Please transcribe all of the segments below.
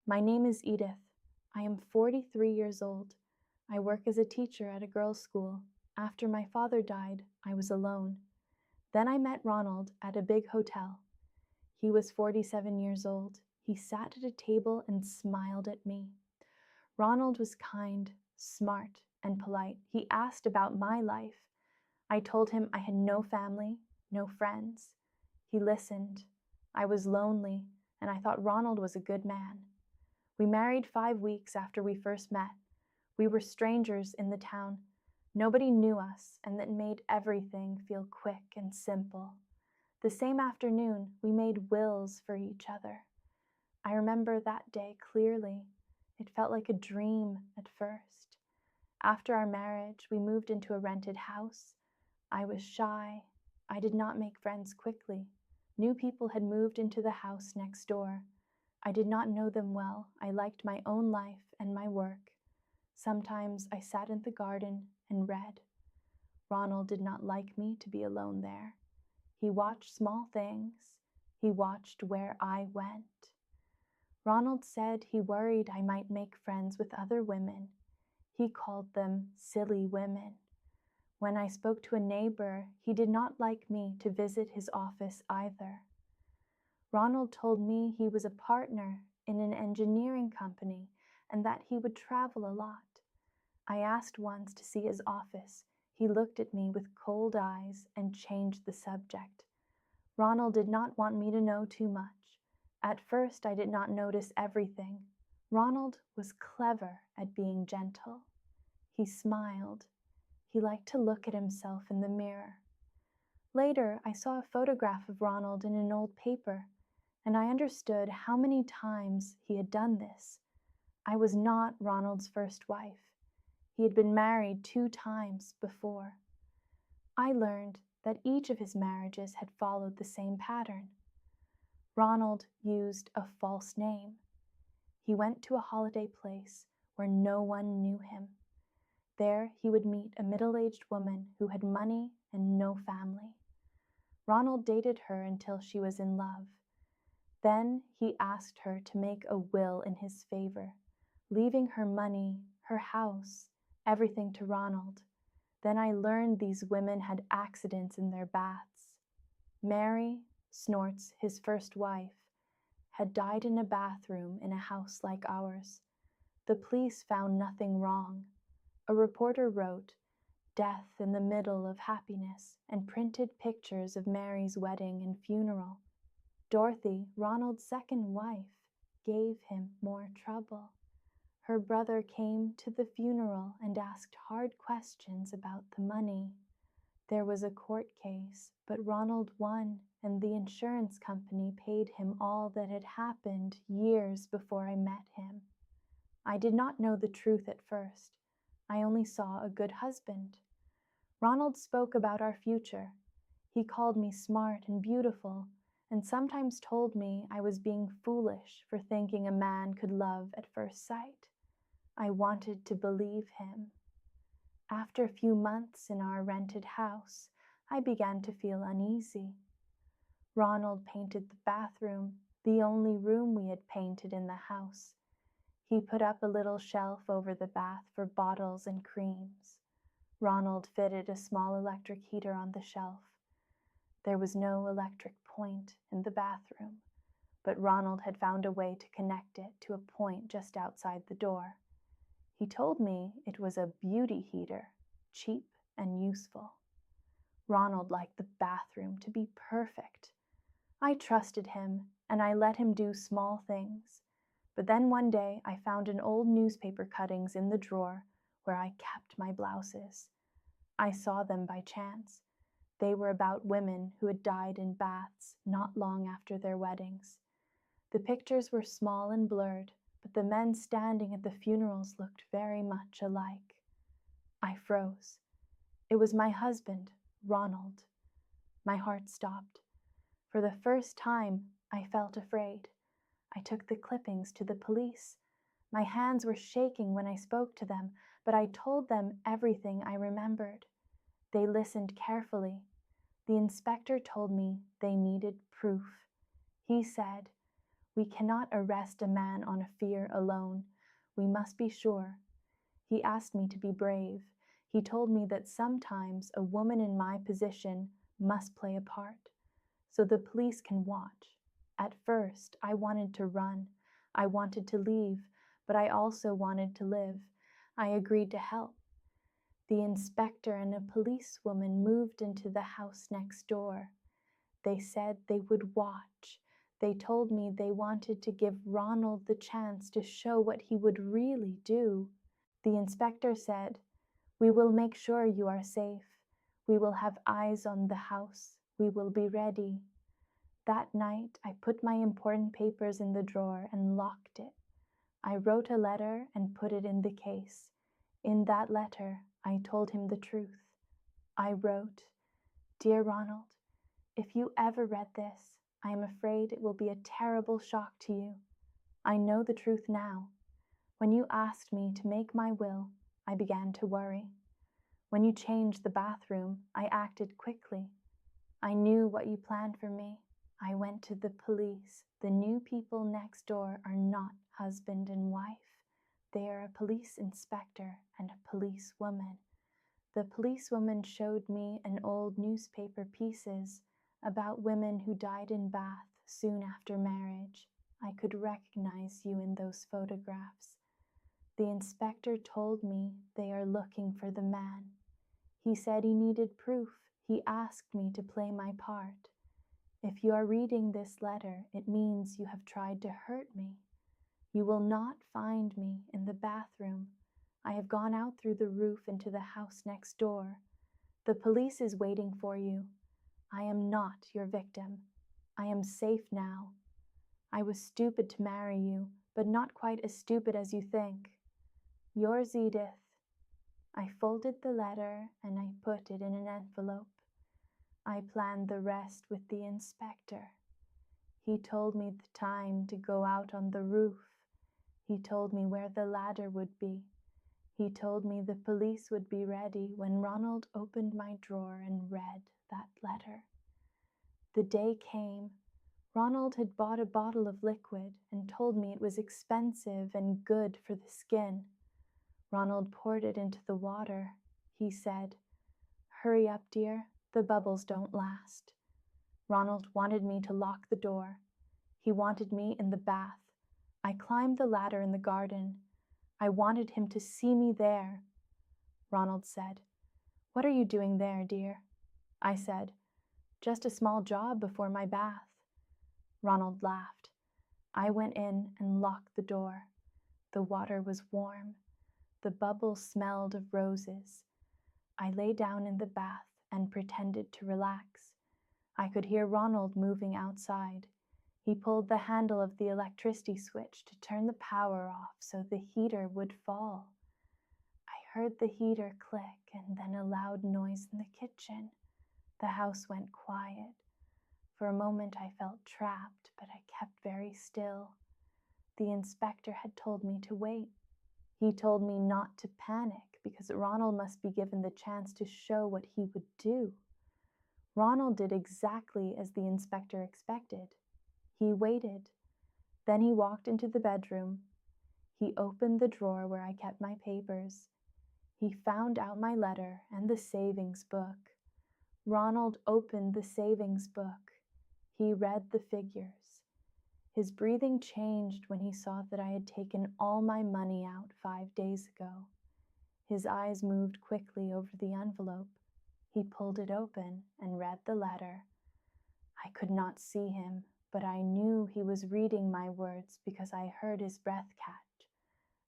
My name is Edith. I am 43 years old. I work as a teacher at a girls' school. After my father died, I was alone. Then I met Ronald at a big hotel. He was 47 years old. He sat at a table and smiled at me. Ronald was kind, smart, and polite. He asked about my life. I told him I had no family, no friends. He listened. I was lonely, and I thought Ronald was a good man. We married 5 weeks after we first met. We were strangers in the town. Nobody knew us, and that made everything feel quick and simple. The same afternoon, we made wills for each other. I remember that day clearly. It felt like a dream at first. After our marriage, we moved into a rented house. I was shy. I did not make friends quickly. New people had moved into the house next door. I did not know them well. I liked my own life and my work. Sometimes I sat in the garden and read. Ronald did not like me to be alone there. He watched small things. He watched where I went. Ronald said he worried I might make friends with other women. He called them silly women. When I spoke to a neighbor, he did not like me to visit his office either. Ronald told me he was a partner in an engineering company and that he would travel a lot. I asked once to see his office. He looked at me with cold eyes and changed the subject. Ronald did not want me to know too much. At first, I did not notice everything. Ronald was clever at being gentle. He smiled. He liked to look at himself in the mirror. Later, I saw a photograph of Ronald in an old paper, and I understood how many times he had done this. I was not Ronald's first wife. He had been married 2 times before. I learned that each of his marriages had followed the same pattern. Ronald used a false name. He went to a holiday place where no one knew him. There he would meet a middle-aged woman who had money and no family. Ronald dated her until she was in love. Then he asked her to make a will in his favor, leaving her money, her house, everything to Ronald. Then I learned these women had accidents in their baths. Mary, Snorts, his first wife, had died in a bathroom in a house like ours. The police found nothing wrong. A reporter wrote, "Death in the middle of happiness," and printed pictures of Mary's wedding and funeral. Dorothy, Ronald's second wife, gave him more trouble. Her brother came to the funeral and asked hard questions about the money. There was a court case, but Ronald won, and the insurance company paid him all that had happened years before I met him. I did not know the truth at first. I only saw a good husband. Ronald spoke about our future. He called me smart and beautiful, and sometimes told me I was being foolish for thinking a man could love at first sight. I wanted to believe him. After a few months in our rented house, I began to feel uneasy. Ronald painted the bathroom, the only room we had painted in the house. He put up a little shelf over the bath for bottles and creams. Ronald fitted a small electric heater on the shelf. There was no electric point in the bathroom, but Ronald had found a way to connect it to a point just outside the door. He told me it was a beauty heater, cheap and useful. Ronald liked the bathroom to be perfect. I trusted him, and I let him do small things. But then one day I found an old newspaper cuttings in the drawer where I kept my blouses. I saw them by chance. They were about women who had died in baths not long after their weddings. The pictures were small and blurred, but the men standing at the funerals looked very much alike. I froze. It was my husband, Ronald. My heart stopped. For the first time, I felt afraid. I took the clippings to the police. My hands were shaking when I spoke to them, but I told them everything I remembered. They listened carefully. The inspector told me they needed proof. He said, We cannot arrest a man on a fear alone. We must be sure. He asked me to be brave. He told me that sometimes a woman in my position must play a part, so the police can watch. At first, I wanted to run. I wanted to leave, but I also wanted to live. I agreed to help. The inspector and a policewoman moved into the house next door. They said they would watch. They told me they wanted to give Ronald the chance to show what he would really do. The inspector said, "We will make sure you are safe. We will have eyes on the house. We will be ready." That night, I put my important papers in the drawer and locked it. I wrote a letter and put it in the case. In that letter, I told him the truth. I wrote, "Dear Ronald, if you ever read this, I am afraid it will be a terrible shock to you. I know the truth now. When you asked me to make my will, I began to worry. When you changed the bathroom, I acted quickly. I knew what you planned for me. I went to the police. The new people next door are not husband and wife. They are a police inspector and a policewoman. The policewoman showed me an old newspaper pieces about women who died in Bath soon after marriage. I could recognize you in those photographs. The inspector told me they are looking for the man. He said he needed proof. He asked me to play my part. If you are reading this letter, it means you have tried to hurt me. You will not find me in the bathroom. I have gone out through the roof into the house next door. The police is waiting for you. I am not your victim. I am safe now. I was stupid to marry you, but not quite as stupid as you think. Yours, Edith." I folded the letter and I put it in an envelope. I planned the rest with the inspector. He told me the time to go out on the roof. He told me where the ladder would be. He told me the police would be ready when Ronald opened my drawer and read that letter. The day came. Ronald had bought a bottle of liquid and told me it was expensive and good for the skin. Ronald poured it into the water. He said, "Hurry up, dear. The bubbles don't last." Ronald wanted me to lock the door. He wanted me in the bath. I climbed the ladder in the garden. I wanted him to see me there. Ronald said, "What are you doing there, dear?" I said, "Just a small job before my bath." Ronald laughed. I went in and locked the door. The water was warm. The bubbles smelled of roses. I lay down in the bath and pretended to relax. I could hear Ronald moving outside. He pulled the handle of the electricity switch to turn the power off so the heater would fall. I heard the heater click and then a loud noise in the kitchen. The house went quiet. For a moment I felt trapped, but I kept very still. The inspector had told me to wait. He told me not to panic because Ronald must be given the chance to show what he would do. Ronald did exactly as the inspector expected. He waited. Then he walked into the bedroom. He opened the drawer where I kept my papers. He found out my letter and the savings book. Ronald opened the savings book. He read the figures. His breathing changed when he saw that I had taken all my money out 5 days ago. His eyes moved quickly over the envelope. He pulled it open and read the letter. I could not see him, but I knew he was reading my words because I heard his breath catch.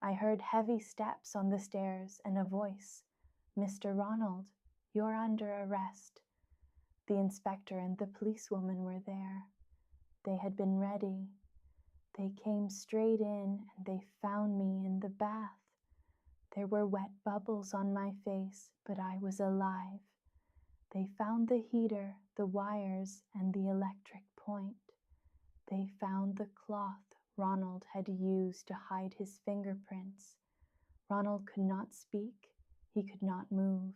I heard heavy steps on the stairs and a voice, "Mr. Ronald, you're under arrest." The inspector and the policewoman were there. They had been ready. They came straight in and they found me in the bath. There were wet bubbles on my face, but I was alive. They found the heater, the wires, and the electric point. They found the cloth Ronald had used to hide his fingerprints. Ronald could not speak. He could not move.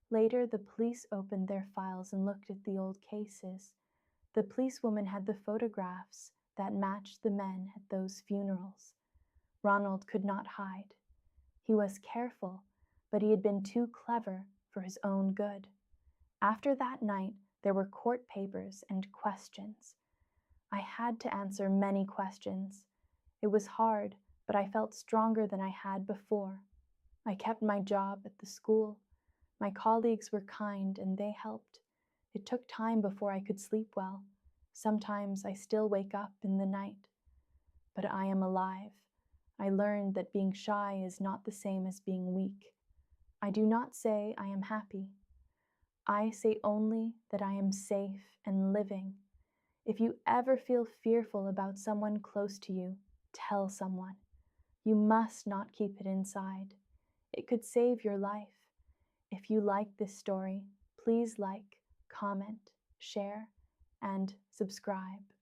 Later, the police opened their files and looked at the old cases. The policewoman had the photographs. that matched the men at those funerals. Ronald could not hide. He was careful, but he had been too clever for his own good. After that night, there were court papers and questions. I had to answer many questions. It was hard, but I felt stronger than I had before. I kept my job at the school. My colleagues were kind and they helped. It took time before I could sleep well. Sometimes I still wake up in the night. But I am alive. I learned that being shy is not the same as being weak. I do not say I am happy. I say only that I am safe and living. If you ever feel fearful about someone close to you, tell someone. You must not keep it inside. It could save your life. If you like this story, please like, comment, share, and subscribe.